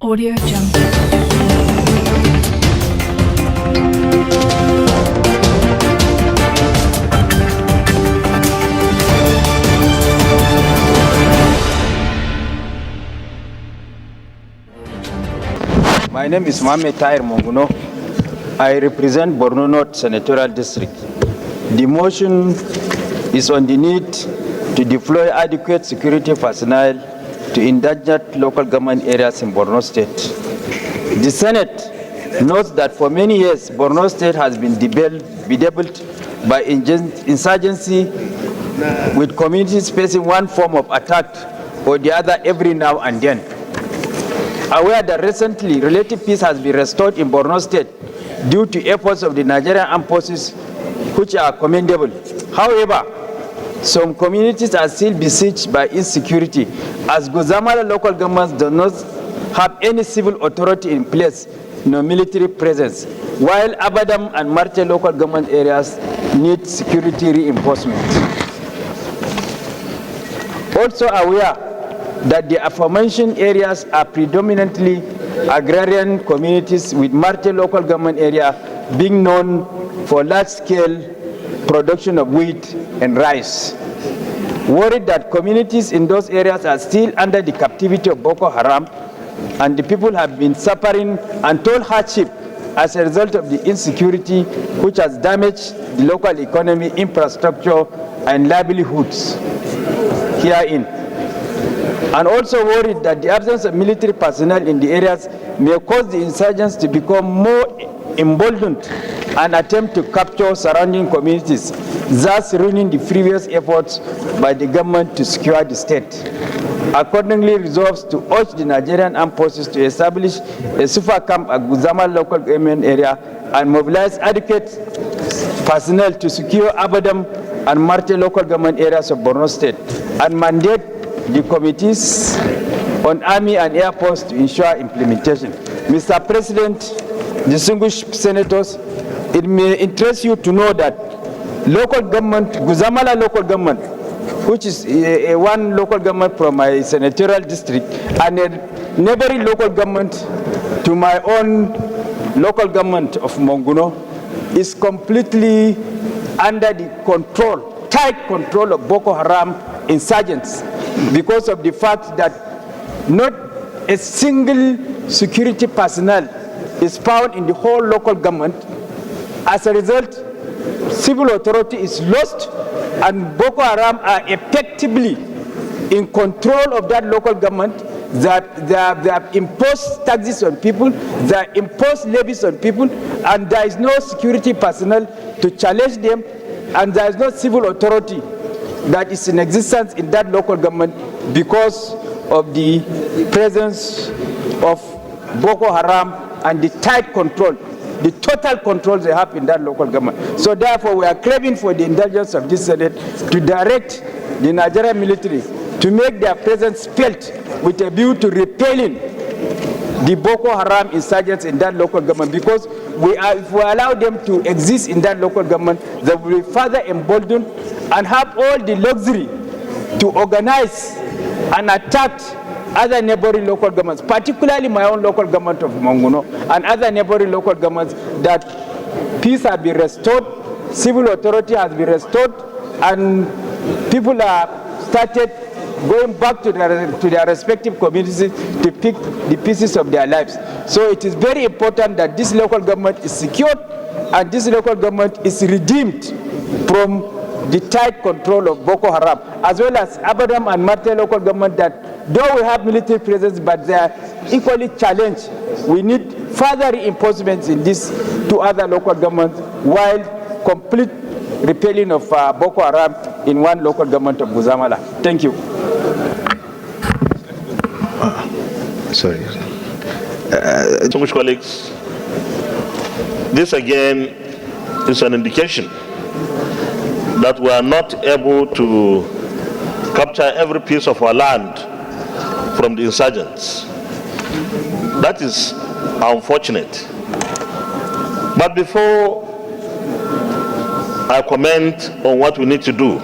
Audiojungle. My name is Mohamed Tahir Monguno. I represent Borno North Senatorial District. The motion is on the need to deploy adequate security personnel to endangered local government areas in Borno State. The Senate notes that for many years, Borno State has been bedeviled by insurgency, with communities facing one form of attack or the other every now and then. Aware that recently relative peace has been restored in Borno State due to efforts of the Nigerian armed forces, which are commendable. However, some communities are still besieged by insecurity, as Guzamala local government does not have any civil authority in place, no military presence, while Abadam and Marte local government areas need security reinforcement. Also aware that the aforementioned areas are predominantly agrarian communities, with Marte local government area being known for large-scale production of wheat and rice. Worried that communities in those areas are still under the captivity of Boko Haram, and the people have been suffering untold hardship as a result of the insecurity which has damaged the local economy, infrastructure, and livelihoods herein. And also worried that the absence of military personnel in the areas may cause the insurgents to become more emboldened and attempt to capture surrounding communities, thus ruining the previous efforts by the government to secure the state. Accordingly, resolves to urge the Nigerian armed forces to establish a super camp at Guzama local government area and mobilize adequate personnel to secure Abadam and Marte local government areas of Borno State, and mandate the committees on Army and Air Force to ensure implementation. Mr. President, distinguished senators, it may interest you to know that local government, Guzamala local government, which is one local government from my senatorial district, and a neighboring local government to my own local government of Monguno, is completely under the control, tight control of Boko Haram insurgents, because of the fact that not a single security personnel is found in the whole local government. As a result, civil authority is lost, and Boko Haram are effectively in control of that local government. They have imposed taxes on people, they have imposed levies on people, and there is no security personnel to challenge them, and there is no civil authority that is in existence in that local government because of the presence of Boko Haram and the tight control, the total control they have in that local government. So therefore, we are craving for the indulgence of this Senate to direct the Nigerian military to make their presence felt with a view to repelling the Boko Haram insurgents in that local government, because if we allow them to exist in that local government, they will be further emboldened and have all the luxury to organize and attack other neighboring local governments, particularly my own local government of Monguno and other neighboring local governments, that peace has been restored, civil authority has been restored, and people are started going back to their respective communities to pick the pieces of their lives. So it is very important that this local government is secured and this local government is redeemed from the tight control of Boko Haram, as well as Abadam and Marte local government, that though we have military presence, but they are equally challenged. We need further reinforcements in these two other local governments, while complete repelling of Boko Haram in one local government of Guzamala. Thank you. Sorry. Distinguished colleagues, this again is an indication that we are not able to capture every piece of our land from the insurgents. That is unfortunate. But before I comment on what we need to do,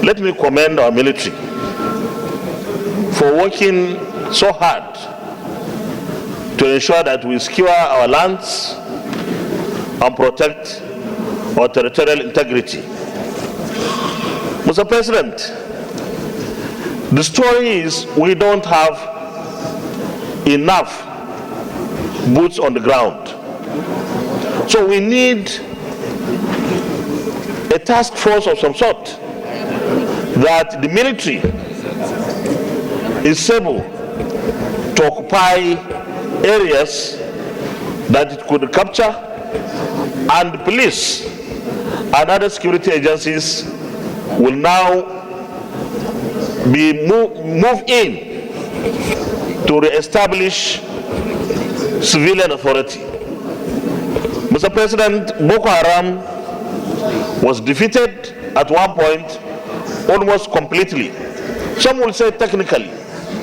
let me commend our military for working so hard to ensure that we secure our lands and protect our territorial integrity. Mr. President, the story is we don't have enough boots on the ground. So we need a task force of some sort that the military is able to occupy areas that it could capture, and the police and other security agencies will now be moved in to re-establish civilian authority. Mr. President, Boko Haram was defeated at one point almost completely. Some will say technically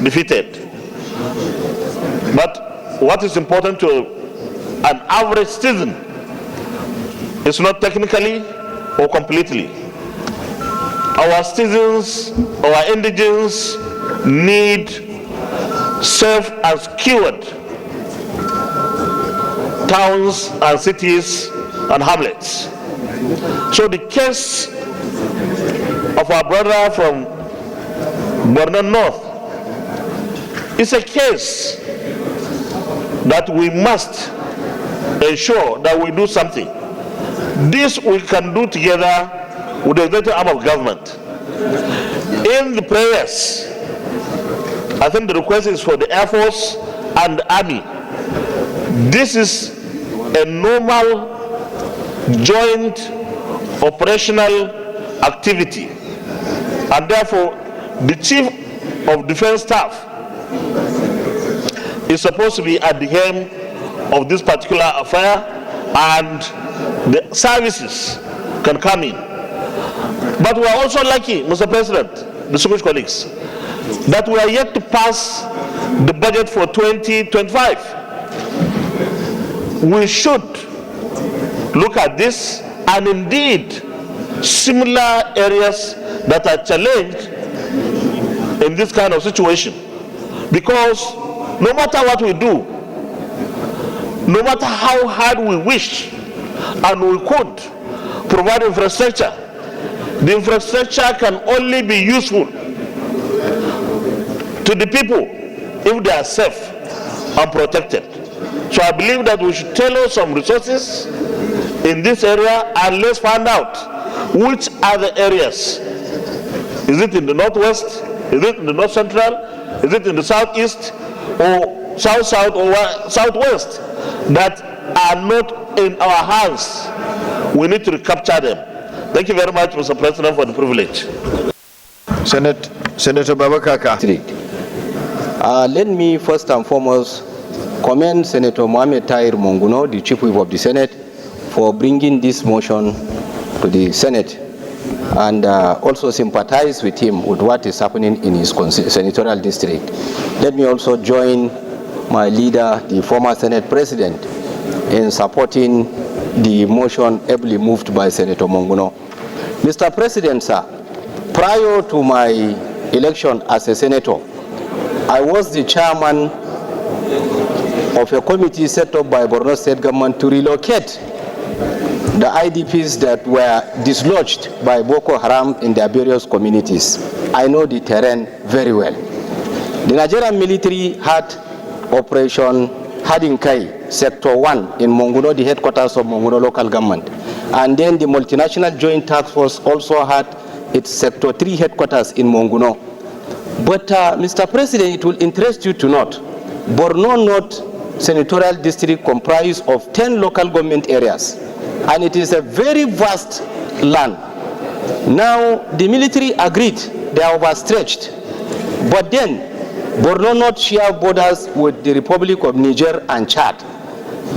defeated. But what is important to an average citizen is not technically or completely. Our citizens, our indigents need safe and secured towns and cities and hamlets. So the case of our brother from Borno North is a case that we must ensure that we do something. This we can do together with the executive arm of government. In the prayers, I think the request is for the Air Force and the Army. This is a normal joint operational activity, and therefore the Chief of Defense Staff is supposed to be at the helm of this particular affair, and the services can come in. But we are also lucky, Mr. President, distinguished colleagues, that we are yet to pass the budget for 2025. We should look at this, and indeed similar areas that are challenged in this kind of situation. Because no matter what we do, no matter how hard we wish and we could provide infrastructure, the infrastructure can only be useful to the people if they are safe and protected. So I believe that we should tailor some resources in this area, and let's find out which are the areas. Is it in the northwest? Is it in the north central? Is it in the southeast or south or southwest that are not in our hands? We need to recapture them. Thank you very much, Mr. President, for the privilege. Senator Babakaka. Let me first and foremost commend Senator Mohamed Tahir Monguno, the Chief Whip of the Senate, for bringing this motion to the Senate, and also sympathize with him with what is happening in his senatorial district. Let me also join my leader, the former Senate President, in supporting the motion ably moved by Senator Monguno. Mr. President, sir, prior to my election as a senator, I was the chairman of a committee set up by Borno State government to relocate the IDPs that were dislodged by Boko Haram in their various communities. I know the terrain very well. The Nigerian military had Operation Hadinkai, Sector 1 in Monguno, the headquarters of Monguno local government. And then the multinational joint task force also had its Sector 3 headquarters in Monguno. But Mr. President, it will interest you to note, Borno North Senatorial District comprises of 10 local government areas, and it is a very vast land. Now, the military agreed they are overstretched, but then Borno North share borders with the Republic of Niger and Chad.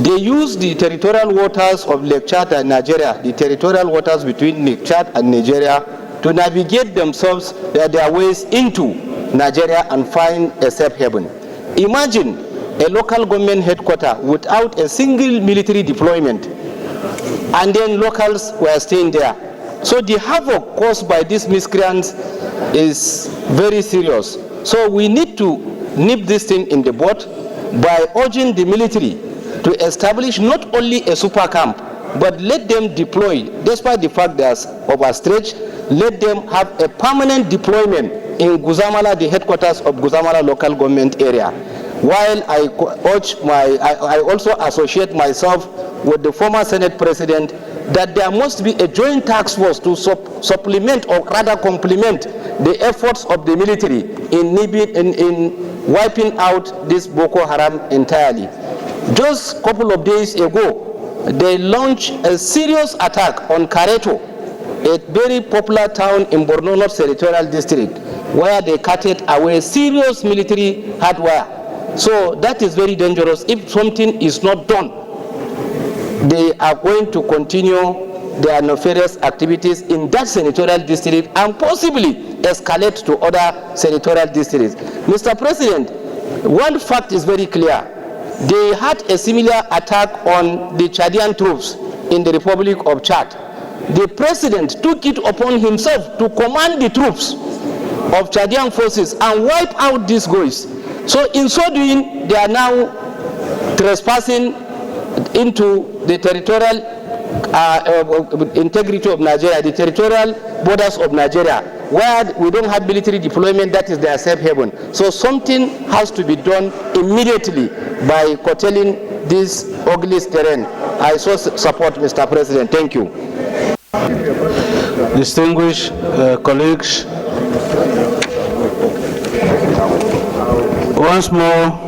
They use the territorial waters of Lake Chad and Nigeria, the territorial waters between Lake Chad and Nigeria, to navigate themselves their ways into Nigeria and find a safe haven. Imagine a local government headquarters without a single military deployment, and then locals were staying there. So the havoc caused by these miscreants is very serious. So we need to nip this thing in the bud. by urging the military to establish not only a super camp, but let them deploy, despite the fact they are overstretched, let them have a permanent deployment in Guzamala, the headquarters of Guzamala local government area. While I also associate myself with the former Senate President that there must be a joint task force to supplement or rather complement the efforts of the military in wiping out this Boko Haram entirely. Just a couple of days ago, they launched a serious attack on Kareto, a very popular town in Borno North Territorial District, where they carted away serious military hardware. So that is very dangerous. If something is not done, they are going to continue their nefarious activities in that senatorial district and possibly escalate to other senatorial districts. Mr. President, one fact is very clear. They had a similar attack on the Chadian troops in the Republic of Chad. The president took it upon himself to command the troops of Chadian forces and wipe out these guys. So in so doing, they are now trespassing into the territorial integrity of Nigeria, the territorial borders of Nigeria, where we don't have military deployment. That is their safe haven. So something has to be done immediately by curtailing this ugly terrain. I so support, Mr. President. Thank you. Distinguished colleagues, once more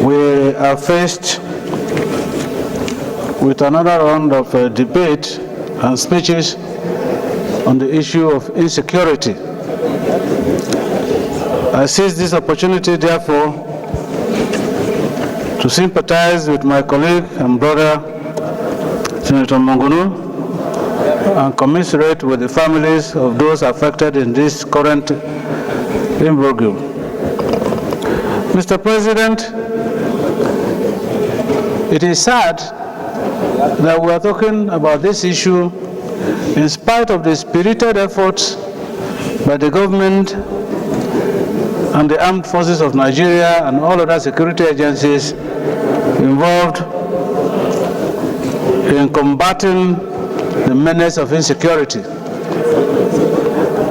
we are faced with another round of debate and speeches on the issue of insecurity. I seize this opportunity, therefore, to sympathize with my colleague and brother, Senator Mongunu, and commiserate with the families of those affected in this current imbroglio. Mr. President, it is sad that we are talking about this issue in spite of the spirited efforts by the government and the armed forces of Nigeria and all other security agencies involved in combating the menace of insecurity.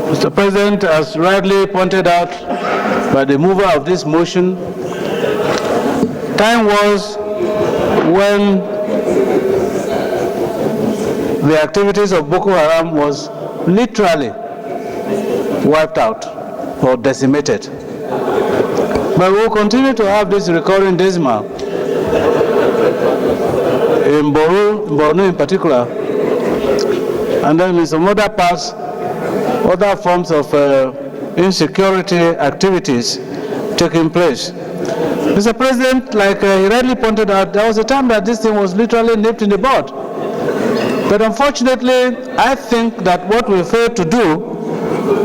Mr. President, as rightly pointed out by the mover of this motion, time was when the activities of Boko Haram was literally wiped out or decimated. But we will continue to have this recurring decimal in Borno in particular, and then in some other parts, other forms of insecurity activities taking place. Mr. President, like he rightly pointed out, there was a time that this thing was literally nipped in the bud. But unfortunately, I think that what we failed to do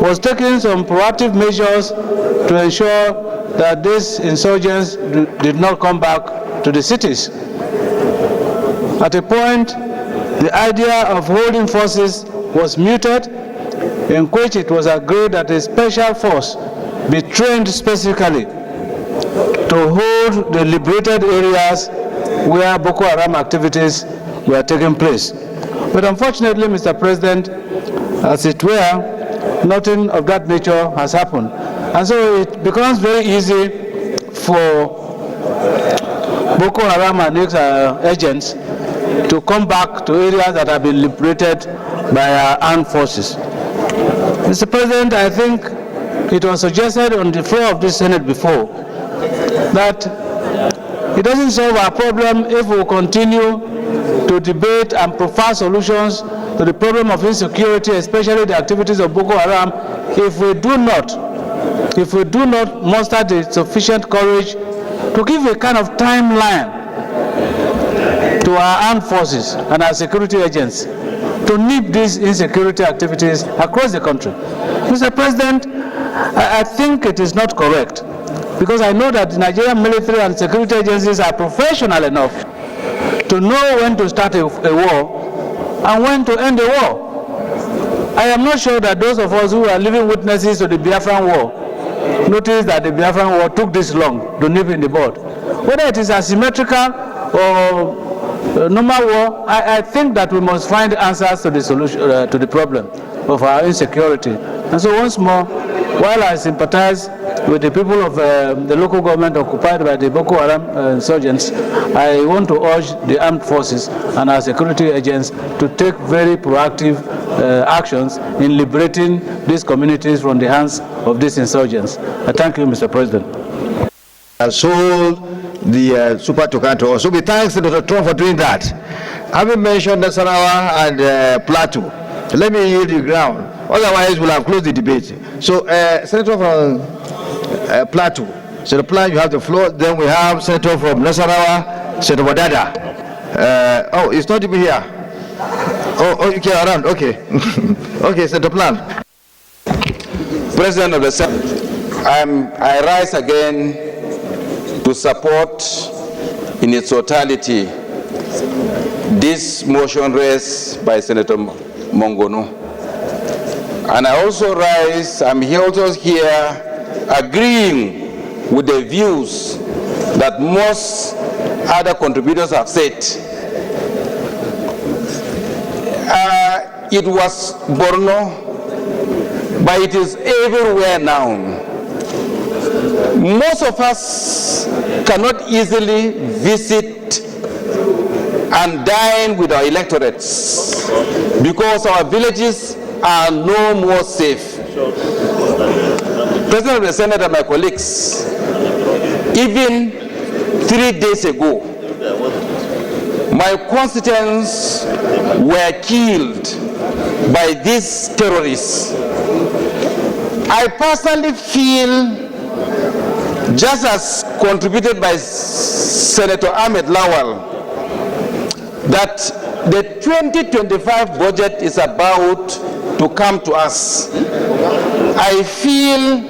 was taking some proactive measures to ensure that these insurgents did not come back to the cities. At a point, the idea of holding forces was mooted, in which it was agreed that a special force be trained specifically to hold the liberated areas where Boko Haram activities were taking place. But unfortunately, Mr. President, as it were, nothing of that nature has happened. And so it becomes very easy for Boko Haram and its agents to come back to areas that have been liberated by our armed forces. Mr. President, I think it was suggested on the floor of this Senate before that it doesn't solve our problem if we continue to debate and provide solutions to the problem of insecurity, especially the activities of Boko Haram, if we do not muster the sufficient courage to give a kind of timeline to our armed forces and our security agents to nip these insecurity activities across the country. Mr. President, I think it is not correct, because I know that the Nigerian military and security agencies are professional enough to know when to start a war and when to end a war. I am not sure that those of us who are living witnesses to the Biafran war notice that the Biafran war took this long to nip in the bud. Whether it is asymmetrical or normal war, I think that we must find answers to the solution to the problem of our insecurity. And so once more, while I sympathize with the people of the local government occupied by the Boko Haram insurgents, I want to urge the armed forces and our security agents to take very proactive actions in liberating these communities from the hands of these insurgents. I thank you, Mr. President. Sold the Super Tucanto. So we thank Senator Trump for doing that. Having mentioned Nasarawa and Plateau, let me yield the ground. Otherwise, we'll have closed the debate. So, Senator from Plateau, Senator Plan, you have the floor. Then we have Senator from Nasarawa, Senator Wadada. Oh, it's not even here. Oh, you came around. Okay. Okay, Senator Plan. President of the Senate, I rise again to support in its totality this motion raised by Senator Mongono. And I also rise, I'm also here agreeing with the views that most other contributors have said. It was Borno, but it is everywhere now. Most of us cannot easily visit and dine with our electorates because our villages are no more safe. President of the Senate and my colleagues, even 3 days ago, my constituents were killed by these terrorists. I personally feel, just as contributed by Senator Ahmed Lawan, that the 2025 budget is about to come to us. I feel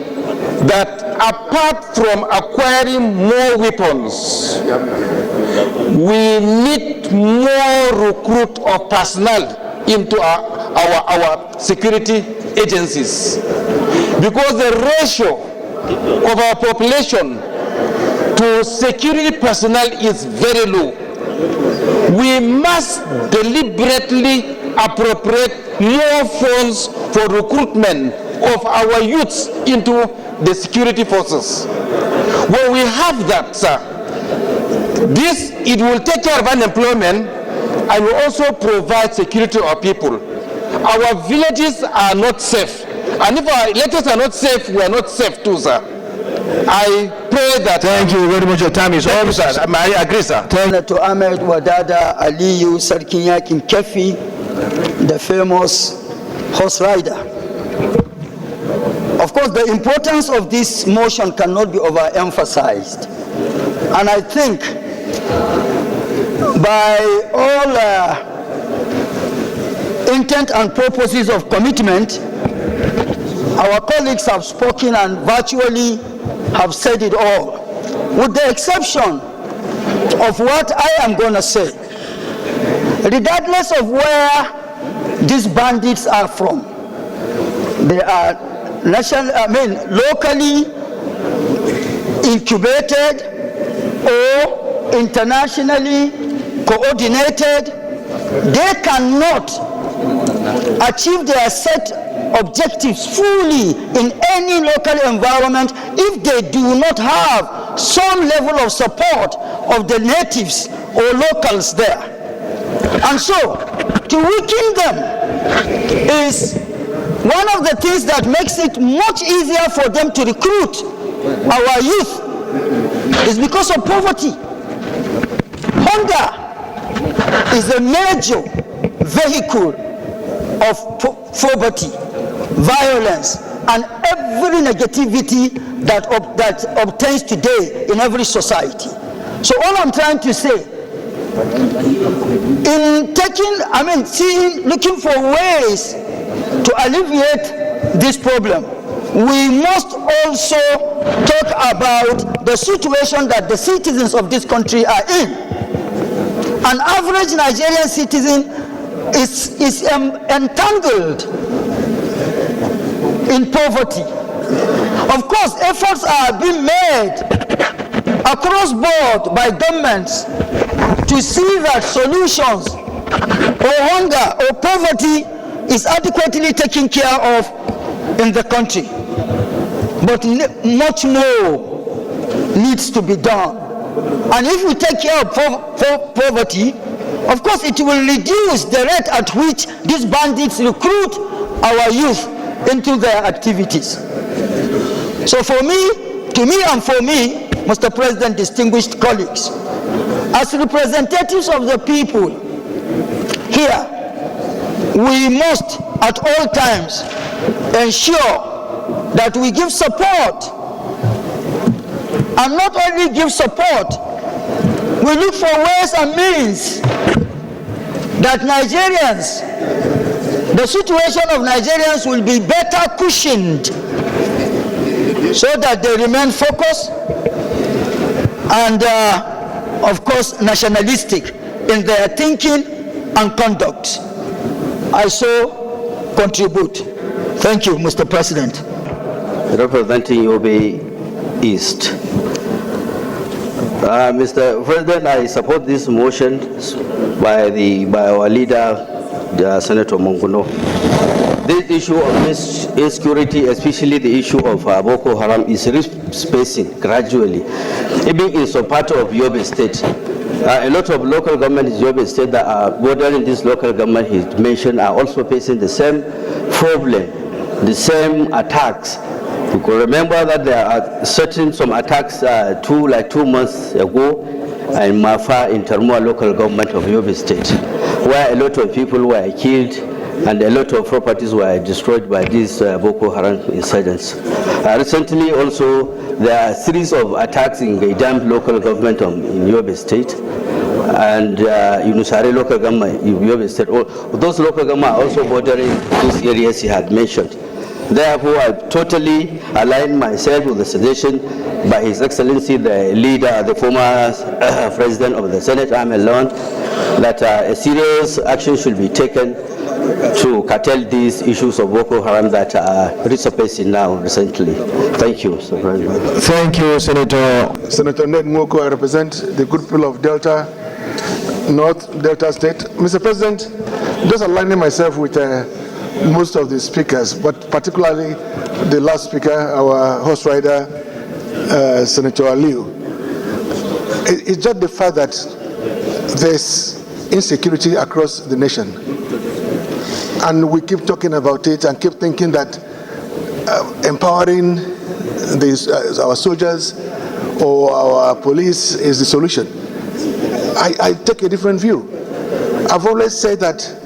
that apart from acquiring more weapons, we need more recruit of personnel into our security agencies, because the ratio of our population to security personnel is very low. We must deliberately appropriate more funds for recruitment of our youths into the security forces. When we have that, sir, it will take care of unemployment and will also provide security to our people. Our villages are not safe, and if our electors are not safe, we are not safe too, sir. I pray that. Thank you very much. Your time is up, sir. I agree, sir. Senator Ahmed Wadada Aliyu Sarkin Yakin Kefi, the famous horse rider. Of course, the importance of this motion cannot be overemphasized. And I think by all intent and purposes of commitment, our colleagues have spoken and virtually have said it all, with the exception of what I am going to say. Regardless of where these bandits are from, they are locally incubated or internationally coordinated. They cannot achieve their set objectives fully in any local environment if they do not have some level of support of the natives or locals there. And so, to weaken them is one of the things that makes it much easier for them to recruit our youth, is because of poverty. Hunger is a major vehicle of poverty, violence, and every negativity that obtains today in every society. So all I'm trying to say, in looking for ways to alleviate this problem, we must also talk about the situation that the citizens of this country are in. An average Nigerian citizen is entangled in poverty. Of course, efforts are being made across board by governments to see that solutions or hunger or poverty is adequately taken care of in the country. But much more needs to be done. And if we take care of poverty, of course it will reduce the rate at which these bandits recruit our youth into their activities. So to me, Mr. President, distinguished colleagues, as representatives of the people here, we must at all times ensure that we give support, and not only give support, we look for ways and means that Nigerians, the situation of Nigerians will be better cushioned so that they remain focused and, of course, nationalistic in their thinking and conduct. I so contribute. Thank you, Mr. President. Representing Yobe East. Mr. President, I support this motion by our leader, Senator Monguno. This issue of insecurity, especially the issue of Boko Haram, is risk-spacing gradually. Even in some part of Yobe State, a lot of local governments in Yobe State that are bordering this local government he mentioned are also facing the same problem, the same attacks. You could remember that there are some attacks 2 months ago in Mafa in Termua local government of Yobe State, where a lot of people were killed and a lot of properties were destroyed by these Boko Haram incidents. Recently also, there are a series of attacks in Gaidam local government in Yobe State and Yunusare local government in Yobe State. Those local government are also bordering these areas he had mentioned. Therefore, I totally align myself with the suggestion by His Excellency, the leader, the former President of the Senate, Lawan, that a serious action should be taken to curtail these issues of Boko Haram that are resurfacing now recently. Thank you, Mr. President. Thank you, Senator. Senator Ned Mwoko, I represent the good people of North Delta State. Mr. President, just aligning myself with most of the speakers, but particularly the last speaker, our horse rider, Senator Aliu. It's just the fact that there's insecurity across the nation. And we keep talking about it and keep thinking that empowering our soldiers or our police is the solution. I take a different view. I've always said that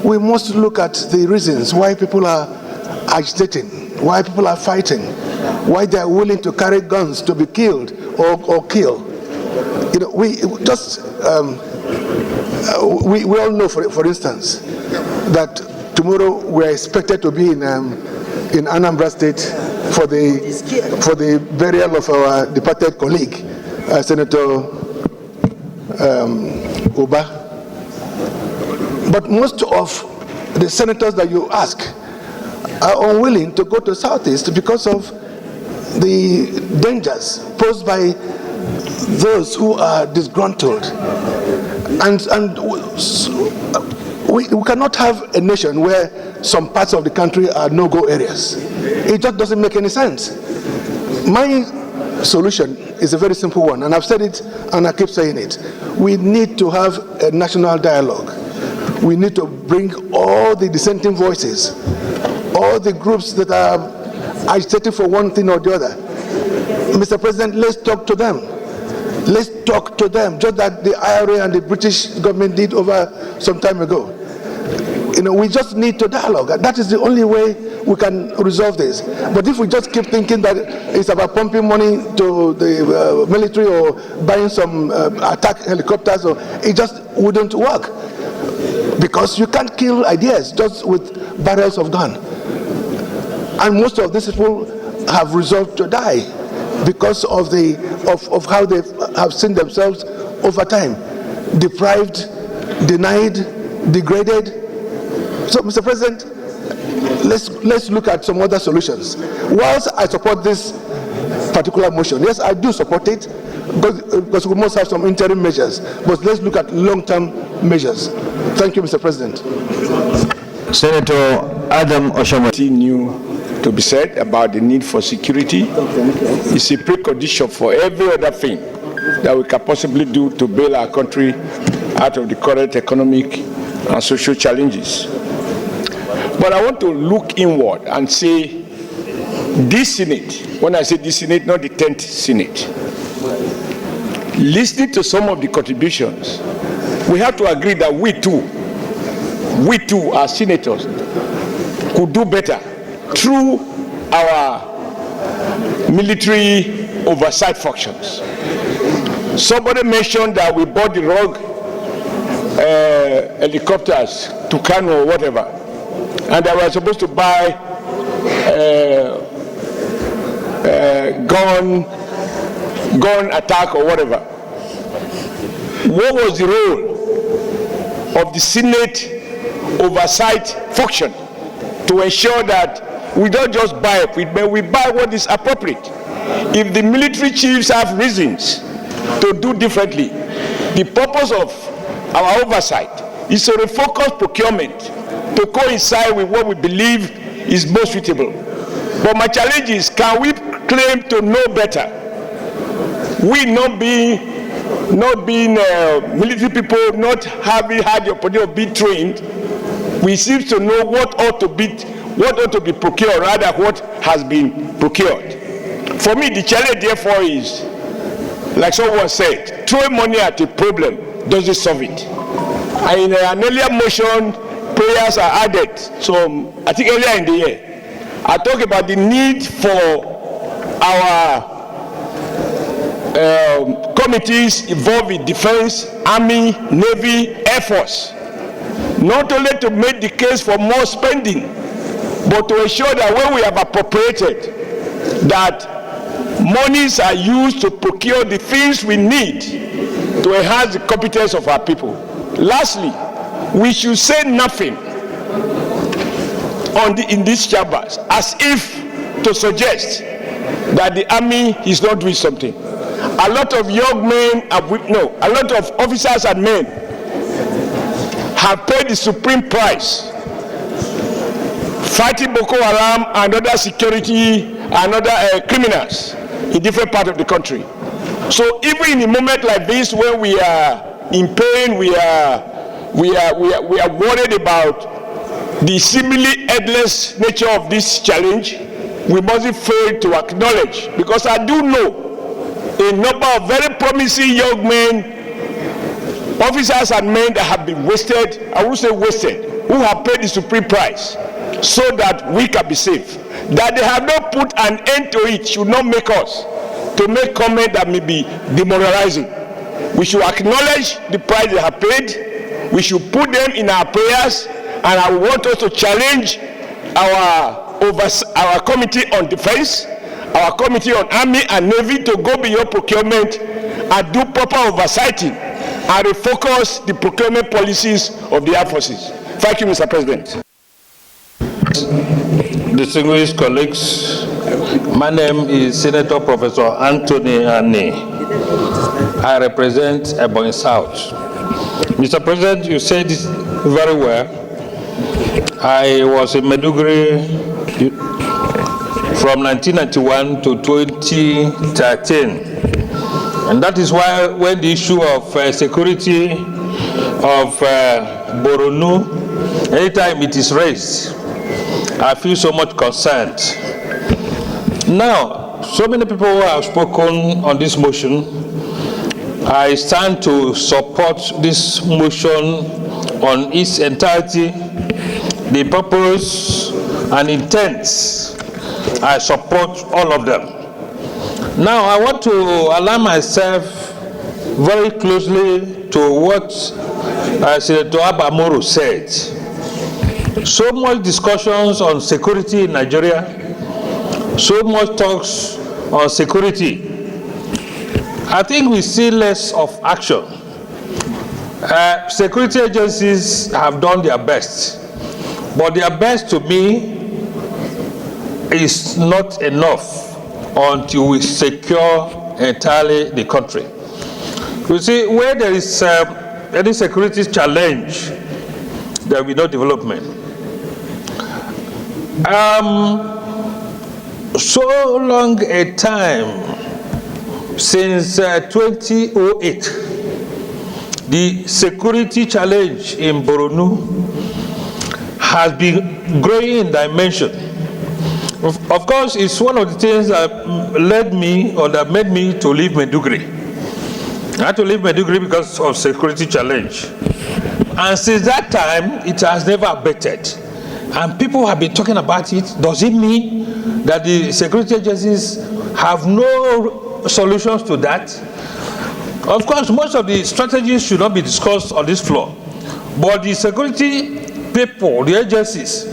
we must look at the reasons why people are agitating, why people are fighting, why they are willing to carry guns to be killed or kill. You know, we all know, for instance, that tomorrow we are expected to be in Anambra State for the burial of our departed colleague, Senator Uba. But most of the senators that you ask are unwilling to go to Southeast because of the dangers posed by those who are disgruntled. And we cannot have a nation where some parts of the country are no-go areas. It just doesn't make any sense. My solution is a very simple one, and I've said it and I keep saying it. We need to have a national dialogue. We need to bring all the dissenting voices, all the groups that are agitating for one thing or the other. Mr. President, let's talk to them. Let's talk to them, just like the IRA and the British government did over some time ago. You know, we just need to dialogue. That is the only way we can resolve this. But if we just keep thinking that it's about pumping money to the military or buying some attack helicopters, it just wouldn't work. Because you can't kill ideas just with barrels of gun. And most of these people have resolved to die because of how they have seen themselves over time, deprived, denied, degraded. So, Mr. President, let's look at some other solutions. Whilst I support this particular motion, yes, I do support it, because we must have some interim measures, but let's look at long-term measures. Thank you, Mr. President. Senator Adam Oshiomhole. New to be said about the need for security. It's a precondition for every other thing that we can possibly do to bail our country out of the current economic and social challenges. But I want to look inward and say, this Senate, when I say this Senate, not the 10th Senate, listening to some of the contributions, we have to agree that we too, as senators, could do better through our military oversight functions. Somebody mentioned that we bought the wrong helicopters to Kano or whatever, and that we were supposed to buy gun attack or whatever. What was the role of the Senate oversight function to ensure that we don't just buy equipment, we buy what is appropriate? If the military chiefs have reasons to do differently, the purpose of our oversight is to refocus procurement to coincide with what we believe is most suitable. But my challenge is, can we claim to know better? We not being military people, not having had the opportunity of being trained, we seem to know what ought to be procured, rather what has been procured. For me, the challenge therefore is, like someone said, throwing money at a problem doesn't solve it. And in an earlier motion, prayers are added. So I think earlier in the year, I talked about the need for our committees involved in defense, army, navy, air force, not only to make the case for more spending, but to ensure that when we have appropriated, that monies are used to procure the things we need to enhance the competence of our people. Lastly, we should say nothing in these chambers as if to suggest that the army is not doing something. A lot of young men, a lot of officers and men have paid the supreme price fighting Boko Haram and other security and other criminals in different parts of the country. So even in a moment like this, when we are in pain, we are worried about the seemingly endless nature of this challenge, we mustn't fail to acknowledge, because I do know a number of very promising young men, officers and men that have been wasted, I would say wasted, who have paid the supreme price so that we can be safe. That they have not put an end to it should not make us to make comment that may be demoralizing. We should acknowledge the price they have paid. We should put them in our prayers, and I want us to challenge our committee on defense, our committee on army and navy to go beyond procurement and do proper oversighting and refocus the procurement policies of the armed forces. Thank you, Mr. President. Distinguished colleagues, my name is Senator Professor Anthony Ane. I represent Ebonyi South. Mr. President, you said it very well. I was in Maiduguri from 1991 to 2013. And that is why when the issue of security of Borno, anytime it is raised, I feel so much concerned. Now, so many people who have spoken on this motion, I stand to support this motion on its entirety, the purpose and intents. I support all of them. Now, I want to align myself very closely to what Senator Abamoro said. So much discussions on security in Nigeria, so much talks on security. I think we see less of action. Security agencies have done their best. But their best to me is not enough until we secure entirely the country. You see, where there is any security challenge, there will be no development. So long a time, since 2008, the security challenge in Borno has been growing in dimension. Of course, it's one of the things that led me, or that made me to leave Maiduguri. I had to leave Maiduguri because of security challenge. And since that time, it has never abated. And people have been talking about it. Does it mean that the security agencies have no solutions to that? Of course, most of the strategies should not be discussed on this floor. But the security people, the agencies,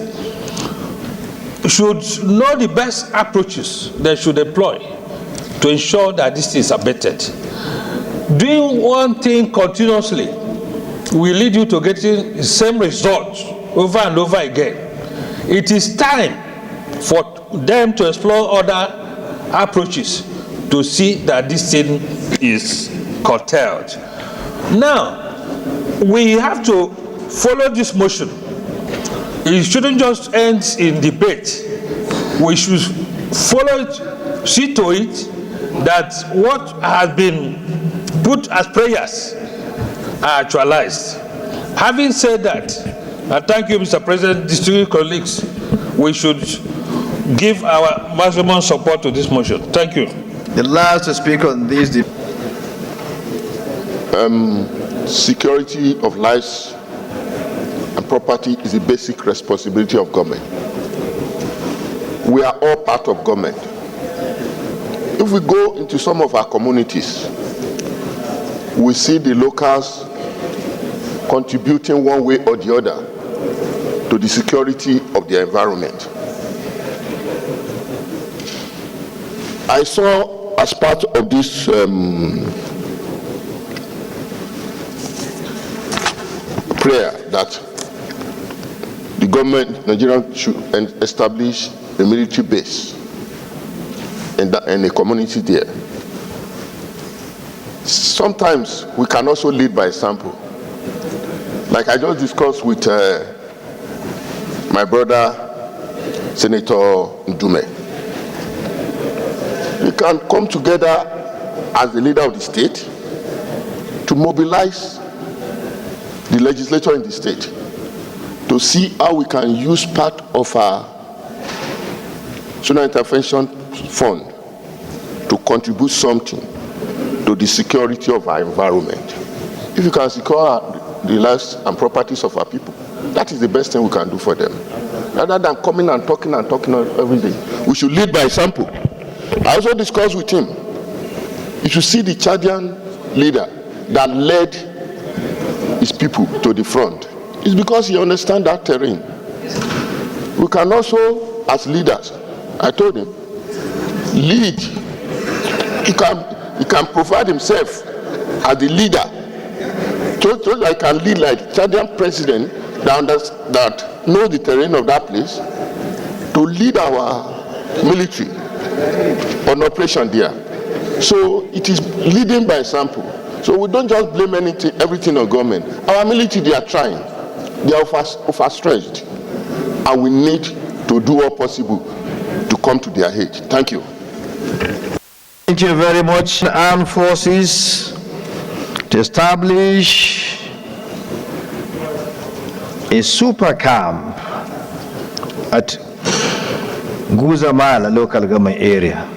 should know the best approaches they should employ to ensure that this is abated. Doing one thing continuously will lead you to getting the same results over and over again. It is time for them to explore other approaches to see that this thing is curtailed. Now, we have to follow this motion. It shouldn't just end in debate. We should follow it, see to it that what has been put as prayers are actualized. Having said that, and thank you, Mr. President, distinguished colleagues, we should give our maximum support to this motion. Thank you. The last speaker on this debate. Security of lives and property is a basic responsibility of government. We are all part of government. If we go into some of our communities, we see the locals contributing one way or the other to the security of their environment. I saw, as part of this prayer, that the government, Nigeria, should establish a military base and a community there. Sometimes we can also lead by example. Like I just discussed with my brother, Senator Ndume. We can come together as the leader of the state to mobilize the legislature in the state to see how we can use part of our National Intervention Fund to contribute something to the security of our environment. If you can secure the lives and properties of our people, that is the best thing we can do for them. Rather than coming and talking every day, we should lead by example. I also discussed with him, you should see the Chadian leader that led his people to the front. It's because he understands that terrain. We can also, as leaders, I told him, lead. He can provide himself as the leader, so that I can lead like Chadian president that knows the terrain of that place, to lead our military on operation there. So it is leading by example. So we don't just blame everything on government. Our military, they are trying. They are overstretched. And we need to do all possible to come to their aid. Thank you. Thank you very much. Armed forces to establish a super camp at Guzamala local government area.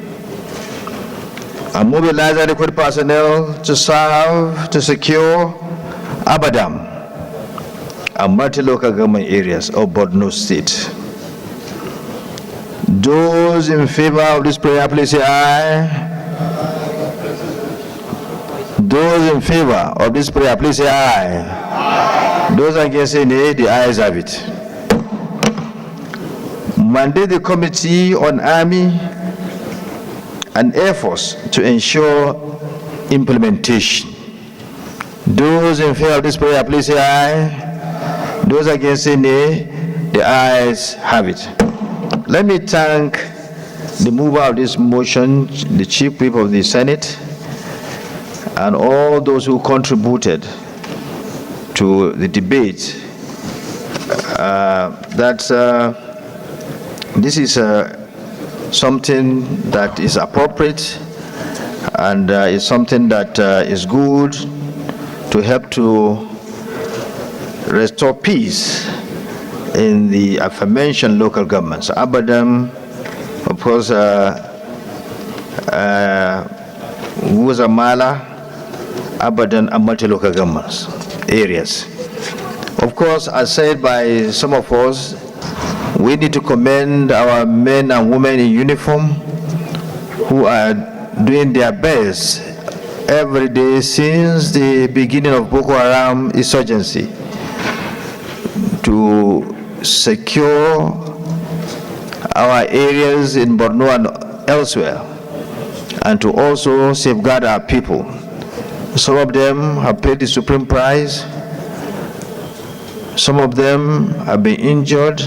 And mobilize adequate personnel to serve, to secure Abadam and multi-local government areas of Borno State. Those in favor of this prayer, please say aye. Those in favor of this prayer, please say aye. Those against say nay, the ayes have it. Mandate the Committee on Army and Air Force to ensure implementation. Those in favor of this prayer, please say aye. Those against say nay. The ayes have it. Let me thank the mover of this motion, the Chief Whip of the Senate, and all those who contributed to the debate. This is something that is appropriate, and is something that is good to help to restore peace in the aforementioned local governments. Abadan, of course, Wuzamala, Abadan, and multi-local governments areas. Of course, as said by some of us, we need to commend our men and women in uniform who are doing their best every day since the beginning of Boko Haram insurgency to secure our areas in Borno and elsewhere, and to also safeguard our people. Some of them have paid the supreme price. Some of them have been injured.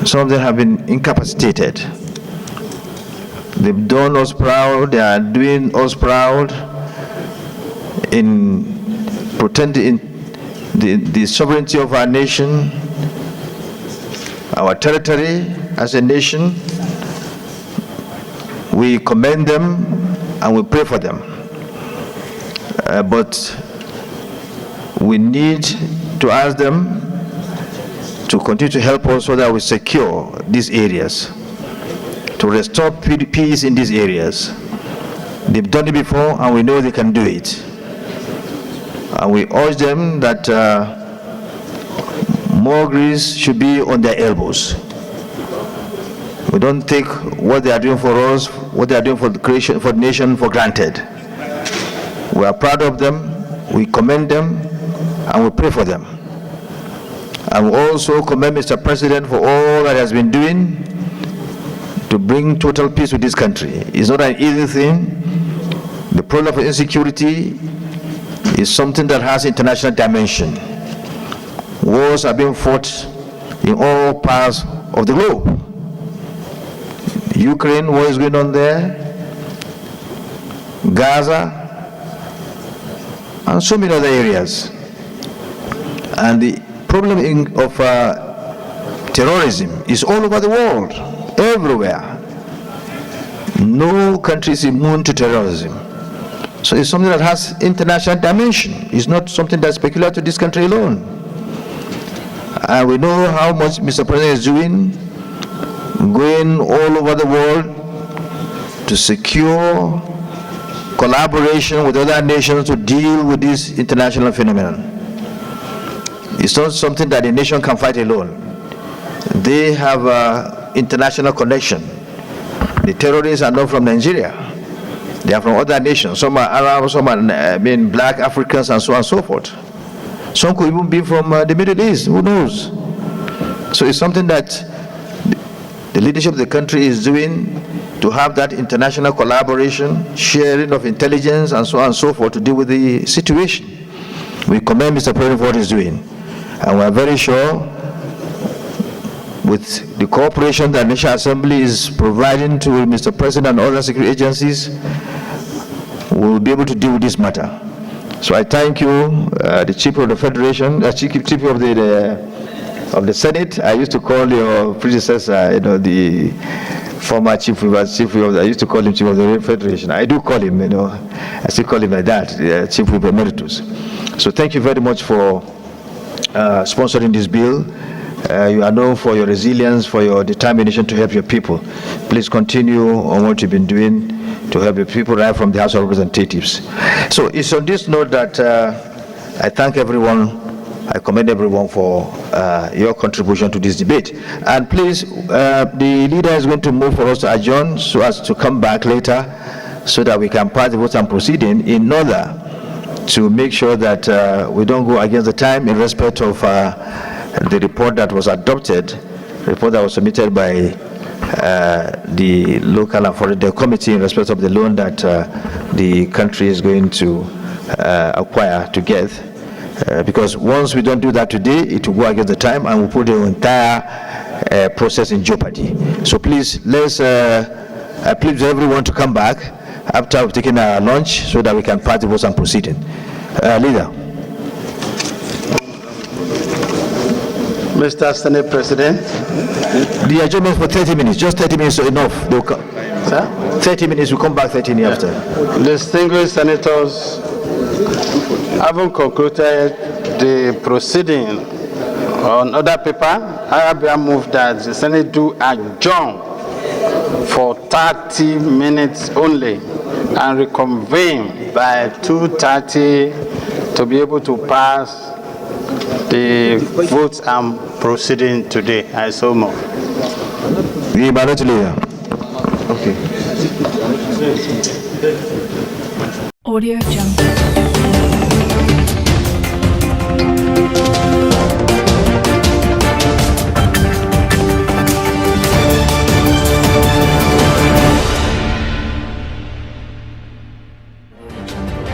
Some of them have been incapacitated. They've done us proud. They are doing us proud in protecting the sovereignty of our nation, our territory as a nation. We commend them and we pray for them. But we need to ask them to continue to help us so that we secure these areas, to restore peace in these areas. They've done it before and we know they can do it. And we urge them that more grease should be on their elbows. We don't take what they are doing for us, what they are doing for the creation, for the nation, for granted. We are proud of them, we commend them, and we pray for them. And we also commend Mr. President for all that he has been doing to bring total peace to this country. It's not an easy thing. The problem of insecurity is something that has international dimension. Wars are being fought in all parts of the globe. Ukraine, what is going on there? Gaza, and so many other areas. And the problem of terrorism is all over the world, everywhere. No country is immune to terrorism. So it's something that has international dimension. It's not something that's peculiar to this country alone. And we know how much Mr. President is doing, going all over the world to secure collaboration with other nations to deal with this international phenomenon. It's not something that a nation can fight alone. They have international connection. The terrorists are not from Nigeria. They are from other nations. Some are Arabs, some are black Africans, and so on and so forth. Some could even be from the Middle East, who knows? So it's something that the leadership of the country is doing to have that international collaboration, sharing of intelligence, and so on and so forth to deal with the situation. We commend Mr. President for what he's doing. And we are very sure with the cooperation that the National Assembly is providing to Mr. President and other security agencies, we will be able to deal with this matter. So I thank you, the Chief of the Federation, Chief of the Senate. I used to call your predecessor, the former Chief of I used to call him Chief of the Federation. I do call him, I still call him like that, Chief Whip Emeritus. So thank you very much for sponsoring this bill. You are known for your resilience, for your determination to help your people. Please continue on what you've been doing to help your people right from the House of Representatives. So it's on this note that I thank everyone. I commend everyone for your contribution to this debate. And please, the leader is going to move for us to adjourn so as to come back later so that we can pass the votes and proceeding in order to make sure that we don't go against the time in respect of the report that was adopted, the report that was submitted by the local and foreign committee in respect of the loan that the country is going to acquire to get. Because once we don't do that today, it will go against the time and will put the entire process in jeopardy. So please, let's please everyone to come back after we've taken our lunch so that we can pass the votes and proceeding. Leader. Mr. Senate President. The adjournment for 30 minutes, just 30 minutes is enough. Sir? 30 minutes, we'll come back 30 minutes after. Distinguished senators, having concluded the proceeding on other paper, I have moved that the Senate do adjourn for 30 minutes only and reconvene by 2:30 to be able to pass the votes and proceeding today. I so move. The minority leader. Okay. Audio Jungle.